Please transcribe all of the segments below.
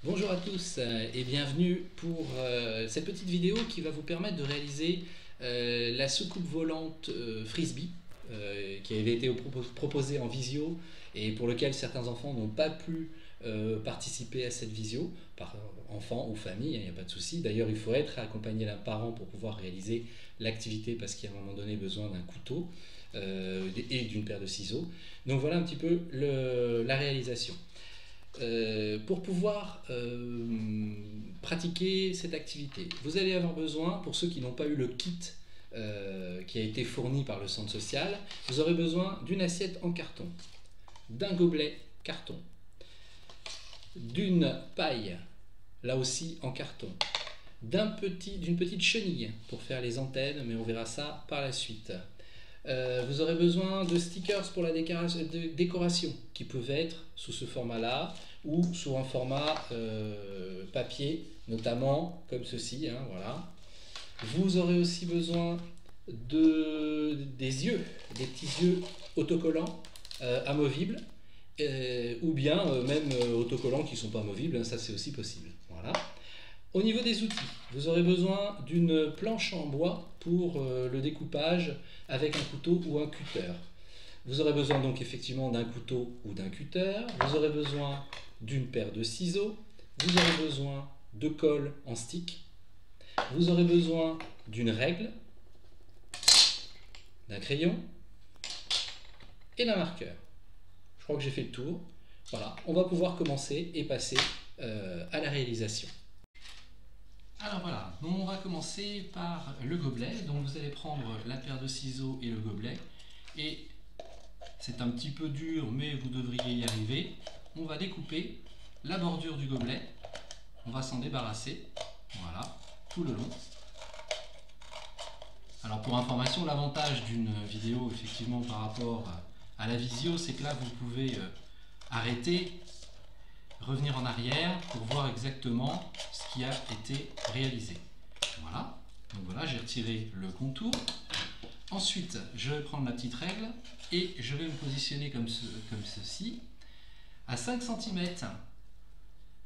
Bonjour à tous et bienvenue pour cette petite vidéo qui va vous permettre de réaliser la soucoupe volante Frisbee qui avait été proposée en visio et pour lequel certains enfants n'ont pas pu participer à cette visio, par enfant ou famille, il n'y a pas de souci. D'ailleurs, il faut être accompagné d'un parent pour pouvoir réaliser l'activité parce qu'il y a à un moment donné besoin d'un couteau et d'une paire de ciseaux. Donc voilà un petit peu la réalisation. Pour pouvoir pratiquer cette activité, vous allez avoir besoin, pour ceux qui n'ont pas eu le kit qui a été fourni par le centre social, vous aurez besoin d'une assiette en carton, d'un gobelet carton, d'une paille, là aussi en carton, d'une petite chenille pour faire les antennes, mais on verra ça par la suite. Vous aurez besoin de stickers pour la décoration qui peuvent être sous ce format-là ou sous un format papier, notamment comme ceci. Hein, voilà. Vous aurez aussi besoin des yeux, des petits yeux autocollants amovibles ou bien même autocollants qui ne sont pas amovibles, hein, ça c'est aussi possible. Voilà. Au niveau des outils, vous aurez besoin d'une planche en bois pour le découpage avec un couteau ou un cutter. Vous aurez besoin donc effectivement d'un couteau ou d'un cutter. Vous aurez besoin d'une paire de ciseaux. Vous aurez besoin de colle en stick. Vous aurez besoin d'une règle, d'un crayon et d'un marqueur. Je crois que j'ai fait le tour. Voilà, on va pouvoir commencer et passer à la réalisation. Alors voilà, donc on va commencer par le gobelet. Donc vous allez prendre la paire de ciseaux et le gobelet. Et c'est un petit peu dur, mais vous devriez y arriver. On va découper la bordure du gobelet. On va s'en débarrasser. Voilà, tout le long. Alors pour information, l'avantage d'une vidéo effectivement par rapport à la visio, c'est que là vous pouvez arrêter, revenir en arrière pour voir exactement ce qui a été réalisé. Voilà, donc voilà, j'ai retiré le contour. Ensuite, je vais prendre la petite règle et je vais me positionner comme ceci. À 5 cm,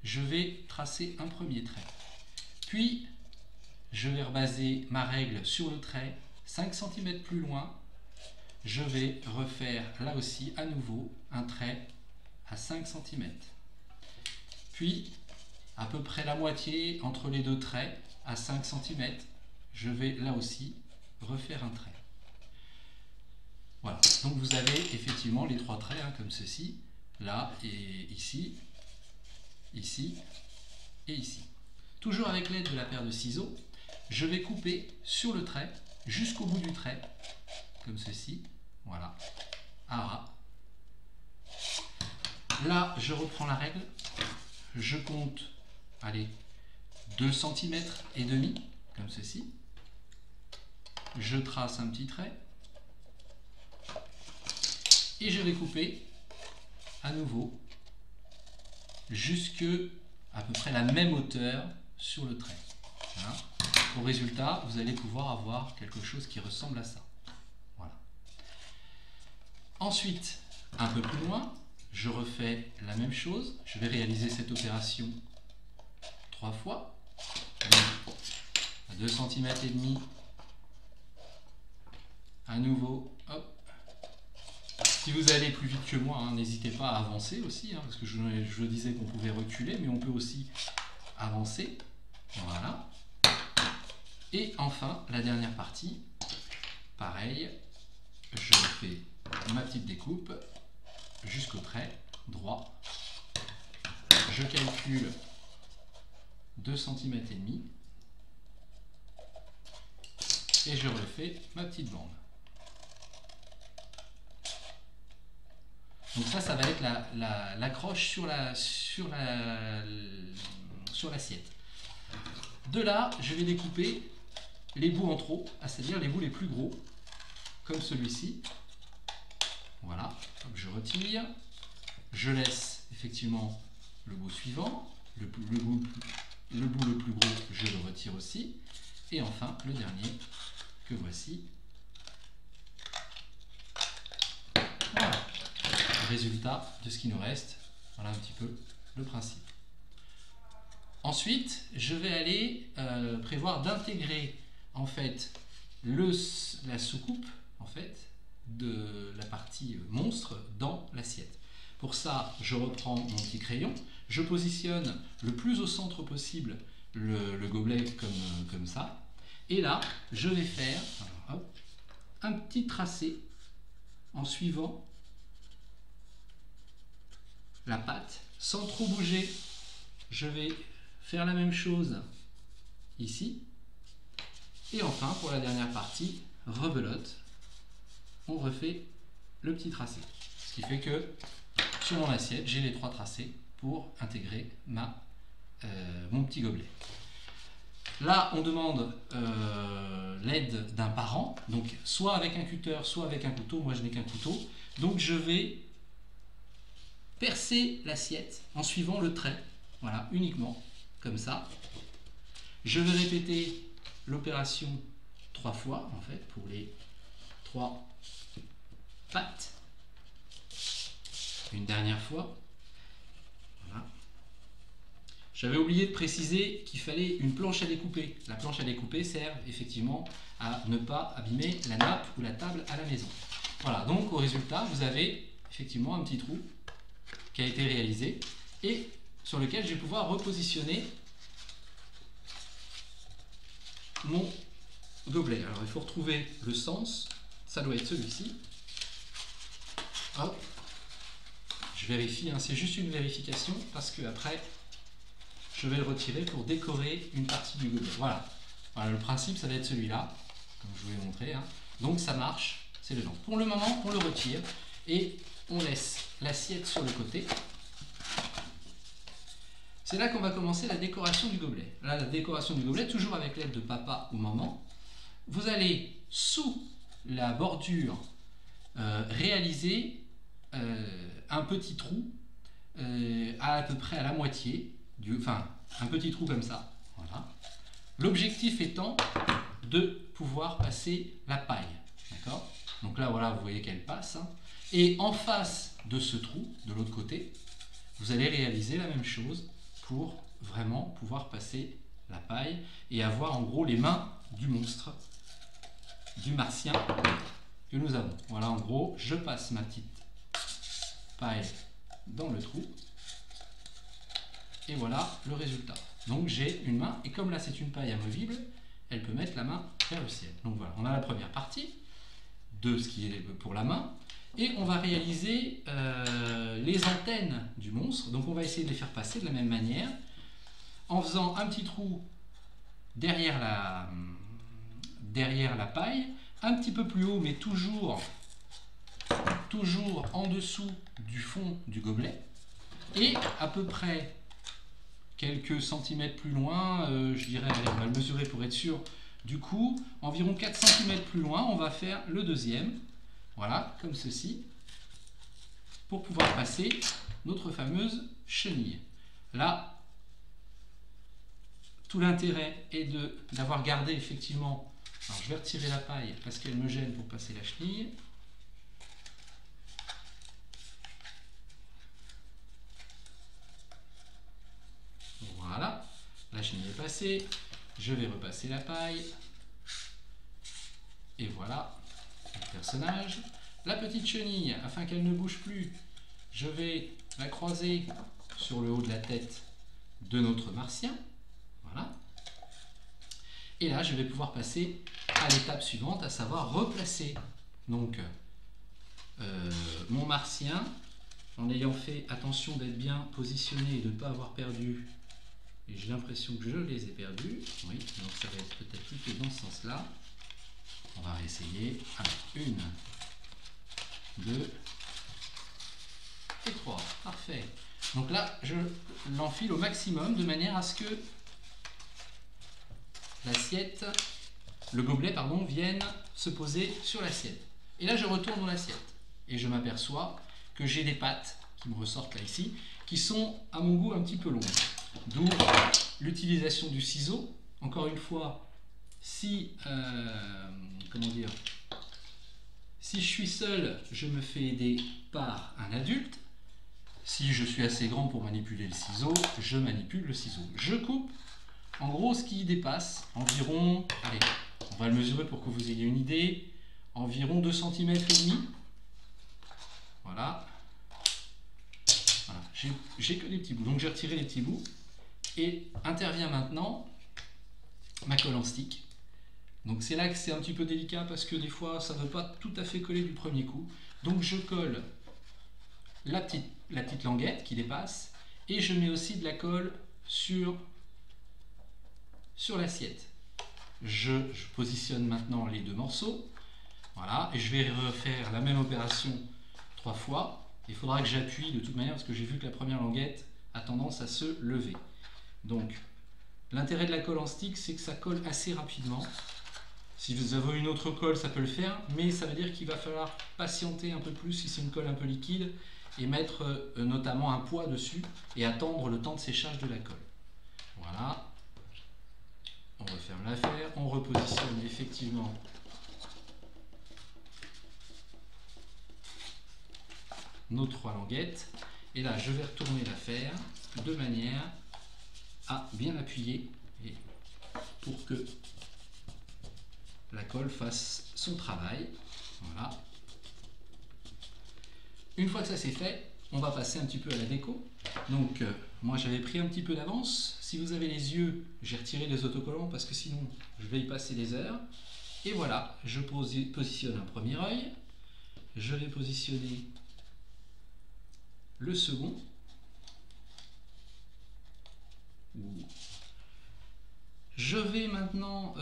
je vais tracer un premier trait. Puis, je vais rebaser ma règle sur le trait. 5 cm plus loin, je vais refaire là aussi à nouveau un trait à 5 cm. Puis, à peu près la moitié entre les deux traits, à 5 cm, je vais là aussi refaire un trait. Voilà, donc vous avez effectivement les trois traits, hein, comme ceci, là et ici, ici et ici. Toujours avec l'aide de la paire de ciseaux, je vais couper sur le trait, jusqu'au bout du trait, comme ceci, voilà, à ras. Là, je reprends la règle, je compte, allez, 2 cm et demi, comme ceci. Je trace un petit trait. Et je vais couper à nouveau jusque à peu près la même hauteur sur le trait. Voilà. Au résultat, vous allez pouvoir avoir quelque chose qui ressemble à ça. Voilà. Ensuite, un peu plus loin, je refais la même chose. Je vais réaliser cette opération 3 fois. Donc, à 2 cm et demi. À nouveau, hop. Si vous allez plus vite que moi, hein, n'hésitez pas à avancer aussi, hein, parce que je disais qu'on pouvait reculer, mais on peut aussi avancer. Voilà. Et enfin, la dernière partie, pareil, je fais ma petite découpe jusqu'au trait droit. Je calcule 2 cm et demi et je refais ma petite bande. Donc ça va être l'accroche sur l'assiette. De là, je vais découper les bouts en trop, c'est-à-dire les bouts les plus gros, comme celui-ci. Voilà, donc je retire, je laisse effectivement le bout suivant, le bout le plus gros, je le retire aussi, et enfin le dernier que voici. Voilà. Résultat de ce qui nous reste. Voilà un petit peu le principe. Ensuite, je vais aller prévoir d'intégrer en fait la soucoupe en fait de la partie monstre dans l'assiette. Pour ça, je reprends mon petit crayon, je positionne le plus au centre possible le gobelet comme ça, et là, je vais faire hop, un petit tracé en suivant la pâte sans trop bouger. Je vais faire la même chose ici, et enfin pour la dernière partie, rebelote, on refait le petit tracé, ce qui fait que sur mon assiette j'ai les 3 tracés pour intégrer mon petit gobelet. Là on demande l'aide d'un parent, donc soit avec un cutter soit avec un couteau. Moi je n'ai qu'un couteau, donc je vais percer l'assiette en suivant le trait, voilà, uniquement comme ça. Je vais répéter l'opération 3 fois en fait pour les 3 pattes. Une dernière fois. Voilà. J'avais oublié de préciser qu'il fallait une planche à découper. La planche à découper sert effectivement à ne pas abîmer la nappe ou la table à la maison. Voilà, donc au résultat, vous avez effectivement un petit trou qui a été réalisé et sur lequel je vais pouvoir repositionner mon gobelet. Alors il faut retrouver le sens, ça doit être celui-ci. Hop, je vérifie, hein, c'est juste une vérification parce que après je vais le retirer pour décorer une partie du gobelet. Voilà, voilà, le principe ça va être celui-là, comme je vous l'ai montré, hein. Donc ça marche, c'est le genre. Pour le moment, on le retire et on laisse l'assiette sur le côté. C'est là qu'on va commencer la décoration du gobelet. Là, la décoration du gobelet, toujours avec l'aide de papa ou maman. Vous allez, sous la bordure, réaliser un petit trou à peu près à la moitié, enfin, un petit trou comme ça. Voilà. L'objectif étant de pouvoir passer la paille. D'accord ? Donc là, voilà, vous voyez qu'elle passe. Hein. Et en face de ce trou, de l'autre côté, vous allez réaliser la même chose pour vraiment pouvoir passer la paille et avoir en gros les mains du monstre, du martien que nous avons. Voilà, en gros, je passe ma petite paille dans le trou et voilà le résultat. Donc j'ai une main, et comme là c'est une paille amovible, elle peut mettre la main vers le ciel. Donc voilà, on a la première partie de ce qui est pour la main. Et on va réaliser les antennes du monstre. Donc on va essayer de les faire passer de la même manière en faisant un petit trou derrière la paille, un petit peu plus haut mais toujours en dessous du fond du gobelet, et à peu près quelques centimètres plus loin, je dirais, allez, on va le mesurer pour être sûr, du coup environ 4 cm plus loin on va faire le deuxième. Voilà, comme ceci, pour pouvoir passer notre fameuse chenille. Là, tout l'intérêt est d'avoir gardé effectivement... Alors, je vais retirer la paille parce qu'elle me gêne pour passer la chenille. Voilà, la chenille est passée. Je vais repasser la paille. Et voilà. Personnage. La petite chenille, afin qu'elle ne bouge plus, je vais la croiser sur le haut de la tête de notre martien. Voilà. Et là, je vais pouvoir passer à l'étape suivante, à savoir replacer donc mon martien, en ayant fait attention d'être bien positionné et de ne pas avoir perdu. Et j'ai l'impression que je les ai perdus. Oui, donc ça va être peut-être plutôt dans ce sens-là. On va réessayer. Alors, 1, 2 et 3. Parfait. Donc là, je l'enfile au maximum de manière à ce que l'assiette, le gobelet, pardon, vienne se poser sur l'assiette. Et là, je retourne dans l'assiette et je m'aperçois que j'ai des pattes qui me ressortent là ici, qui sont à mon goût un petit peu longues. D'où l'utilisation du ciseau. Encore une fois, si si je suis seul, je me fais aider par un adulte. Si je suis assez grand pour manipuler le ciseau, je manipule le ciseau. Je coupe, en gros, ce qui dépasse, environ, allez, on va le mesurer pour que vous ayez une idée, environ 2 cm et demi. Voilà. Voilà. J'ai que des petits bouts, donc j'ai retiré les petits bouts. Et intervient maintenant ma colle en stick. Donc c'est là que c'est un petit peu délicat parce que des fois ça ne veut pas tout à fait coller du premier coup. Donc je colle la petite languette qui dépasse et je mets aussi de la colle sur l'assiette. Je positionne maintenant les deux morceaux. Voilà, et je vais refaire la même opération 3 fois. Il faudra que j'appuie de toute manière parce que j'ai vu que la première languette a tendance à se lever. Donc l'intérêt de la colle en stick, c'est que ça colle assez rapidement. Si vous avez une autre colle, ça peut le faire, mais ça veut dire qu'il va falloir patienter un peu plus si c'est une colle un peu liquide et mettre notamment un poids dessus et attendre le temps de séchage de la colle. Voilà. On referme l'affaire, on repositionne effectivement nos 3 languettes. Et là, je vais retourner l'affaire de manière à bien appuyer et pour que la colle fasse son travail. Voilà. Une fois que ça c'est fait, on va passer un petit peu à la déco. Donc moi j'avais pris un petit peu d'avance. Si vous avez les yeux, j'ai retiré les autocollants parce que sinon je vais y passer des heures. Et voilà, je positionne un premier œil. Je vais positionner le second. Je vais maintenant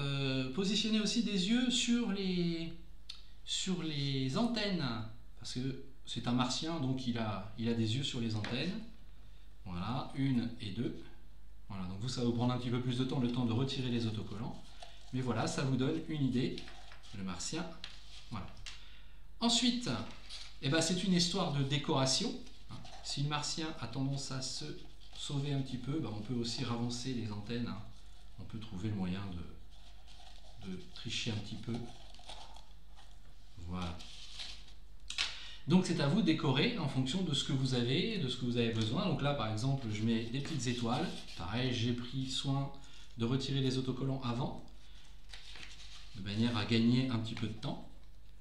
positionner aussi des yeux sur les antennes, parce que c'est un martien, donc il a des yeux sur les antennes. Voilà, 1 et 2. Voilà, donc vous, ça va vous prendre un petit peu plus de temps, le temps de retirer les autocollants. Mais voilà, ça vous donne une idée, le martien. Voilà. Ensuite, eh ben, c'est une histoire de décoration. Si le martien a tendance à se sauver un petit peu, ben, on peut aussi ravancer les antennes. On peut trouver le moyen de tricher un petit peu. Voilà. Donc c'est à vous de décorer en fonction de ce que vous avez, de ce que vous avez besoin. Donc là par exemple je mets des petites étoiles. Pareil, j'ai pris soin de retirer les autocollants avant, de manière à gagner un petit peu de temps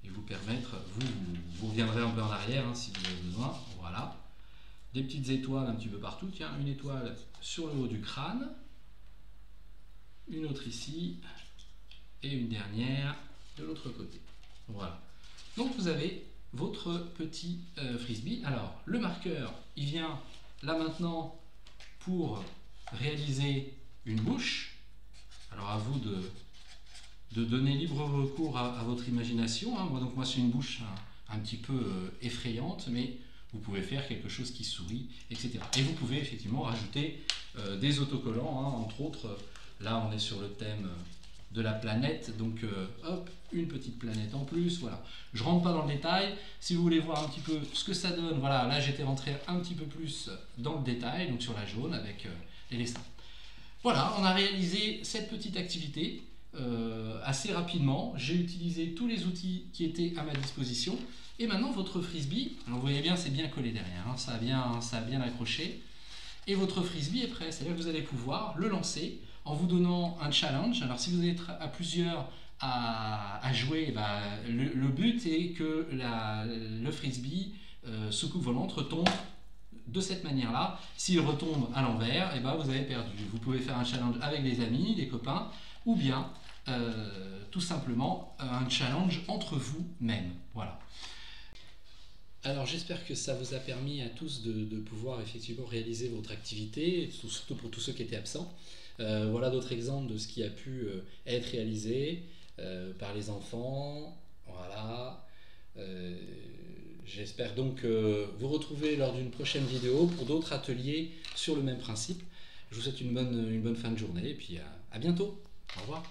et vous permettre, vous reviendrez un peu en arrière hein, si vous avez besoin. Voilà. Des petites étoiles un petit peu partout. Tiens, une étoile sur le haut du crâne. Une autre ici et une dernière de l'autre côté. Voilà. Donc vous avez votre petit frisbee. Alors le marqueur, il vient là maintenant pour réaliser une bouche. Alors à vous de donner libre recours à votre imagination. Hein. Moi c'est une bouche un petit peu effrayante, mais vous pouvez faire quelque chose qui sourit, etc. Et vous pouvez effectivement rajouter des autocollants, hein, entre autres. Là, on est sur le thème de la planète, donc hop, une petite planète en plus, voilà. Je rentre pas dans le détail, si vous voulez voir un petit peu ce que ça donne, voilà, là j'étais rentré un petit peu plus dans le détail, donc sur la jaune avec les dessins. Voilà, on a réalisé cette petite activité assez rapidement, j'ai utilisé tous les outils qui étaient à ma disposition, et maintenant votre frisbee, alors vous voyez bien, c'est bien collé derrière, hein, ça a bien accroché, et votre frisbee est prêt, c'est-à-dire que vous allez pouvoir le lancer en vous donnant un challenge. Alors si vous êtes à plusieurs à jouer, bah, le but est que le frisbee soucoupe volante retombe de cette manière-là. S'il retombe à l'envers, et bah, vous avez perdu. Vous pouvez faire un challenge avec des amis, des copains, ou bien tout simplement un challenge entre vous-même. Voilà. Alors j'espère que ça vous a permis à tous de pouvoir effectivement réaliser votre activité, surtout pour tous ceux qui étaient absents. Voilà d'autres exemples de ce qui a pu être réalisé par les enfants. Voilà. J'espère donc vous retrouver lors d'une prochaine vidéo pour d'autres ateliers sur le même principe. Je vous souhaite une bonne fin de journée et puis à bientôt. Au revoir.